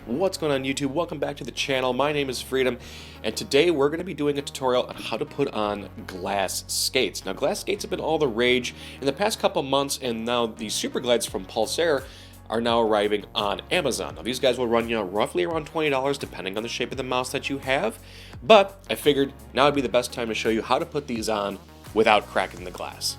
What's going on YouTube? Welcome back to the channel. My name is Freedom, and today we're going to be doing a tutorial on how to put on glass skates. Now, glass skates have been all the rage in the past couple months, and now the Superglides from Pulsar are now arriving on Amazon. Now, these guys will run you roughly around $20 depending on the shape of the mouse that you have, but I figured now would be the best time to show you how to put these on without cracking the glass.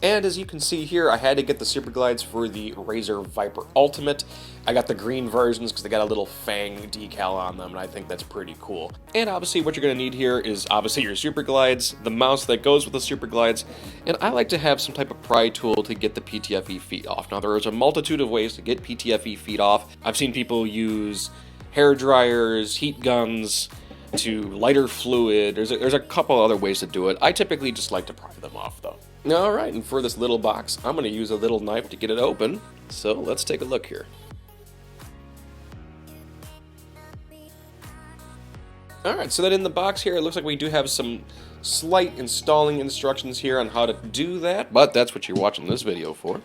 And as you can see here, I had to get the Superglides for the Razer Viper Ultimate. I got the green versions because they got a little fang decal on them, and I think that's pretty cool. And obviously what you're going to need here is obviously your Superglides, the mouse that goes with the Superglides, and I like to have some type of pry tool to get the PTFE feet off. Now, there is a multitude of ways to get PTFE feet off. I've seen people use hair dryers, heat guns, to lighter fluid. There's a couple other ways to do it. I typically just like to pry them off though. Alright, and for this little box, I'm going to use a little knife to get it open. So let's take a look here. Alright, so that in the box here, it looks like we do have some slight installing instructions here on how to do that, but that's what you're watching this video for.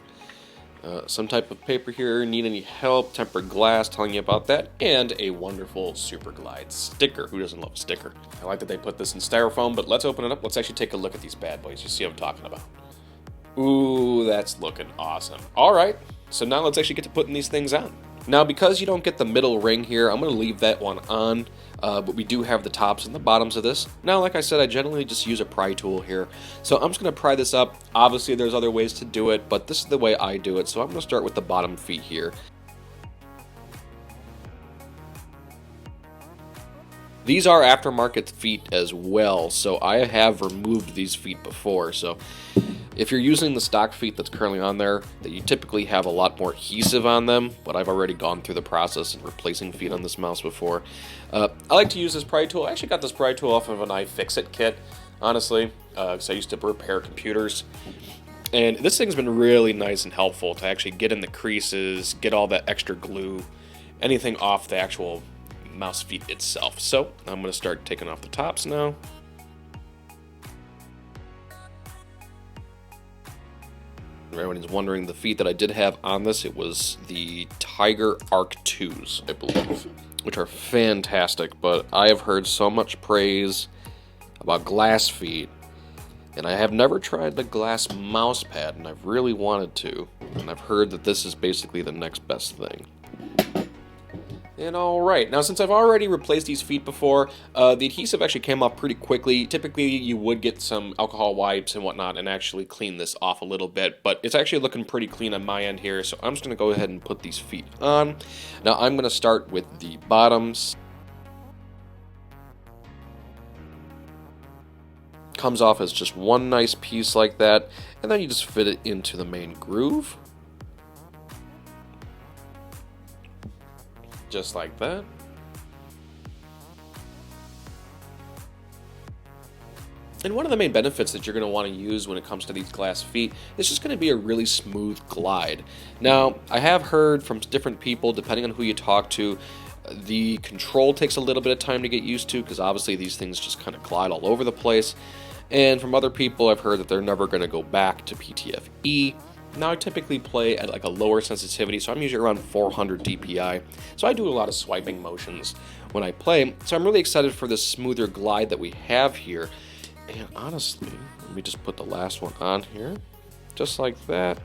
Some type of paper here, need any help, tempered glass telling you about that, and a wonderful Superglide sticker. Who doesn't love a sticker? I like that they put this in styrofoam, but let's open it up. Let's actually take a look at these bad boys. You see what I'm talking about. Ooh, that's looking awesome. Alright, so now let's actually get to putting these things on. Now, because you don't get the middle ring here, I'm going to leave that one on, but we do have the tops and the bottoms of this. Now, like I said, I generally just use a pry tool here, so I'm just going to pry this up. Obviously, there's other ways to do it, but this is the way I do it, so I'm going to start with the bottom feet here. These are aftermarket feet as well, so I have removed these feet before, so if you're using the stock feet that's currently on there, that you typically have a lot more adhesive on them, but I've already gone through the process of replacing feet on this mouse before. I like to use this pry tool. I actually got this pry tool off of an iFixit kit, honestly, because I used to repair computers. And this thing's been really nice and helpful to actually get in the creases, get all that extra glue, anything off the actual mouse feet itself. So I'm going to start taking off the tops now. Everyone is wondering, the feet that I did have on this, it was the Tiger Arc 2s, I believe, which are fantastic, but I have heard so much praise about glass feet, and I have never tried the glass mouse pad, and I've really wanted to, and I've heard that this is basically the next best thing. And alright, now since I've already replaced these feet before, the adhesive actually came off pretty quickly. Typically you would get some alcohol wipes and whatnot and actually clean this off a little bit, but it's actually looking pretty clean on my end here, so I'm just going to go ahead and put these feet on. Now I'm going to start with the bottoms. Comes off as just one nice piece like that, and then you just fit it into the main groove. Just like that. And one of the main benefits that you're going to want to use when it comes to these glass feet is just going to be a really smooth glide. Now, I have heard from different people, depending on who you talk to, the control takes a little bit of time to get used to because obviously these things just kind of glide all over the place. And from other people, I've heard that they're never going to go back to PTFE. Now I typically play at like a lower sensitivity, so I'm usually around 400 DPI. So I do a lot of swiping motions when I play. So I'm really excited for this smoother glide that we have here. And honestly, let me just put the last one on here, just like that.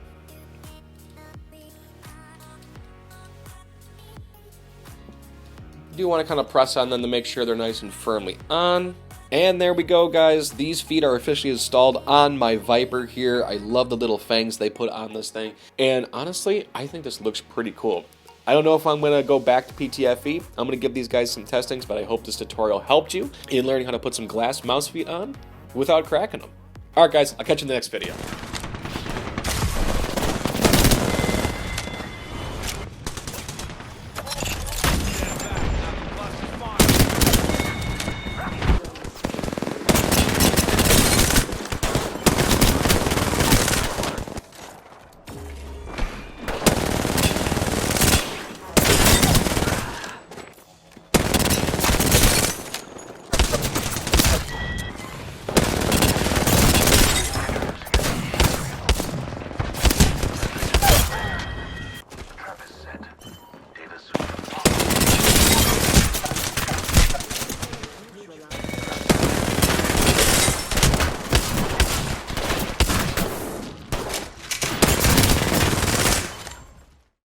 You do want to kind of press on them to make sure they're nice and firmly on. And there we go, guys. These feet are officially installed on my Viper here. I love the little fangs they put on this thing. And honestly, I think this looks pretty cool. I don't know if I'm going to go back to PTFE. I'm going to give these guys some testings, but I hope this tutorial helped you in learning how to put some glass mouse feet on without cracking them. Alright guys, I'll catch you in the next video.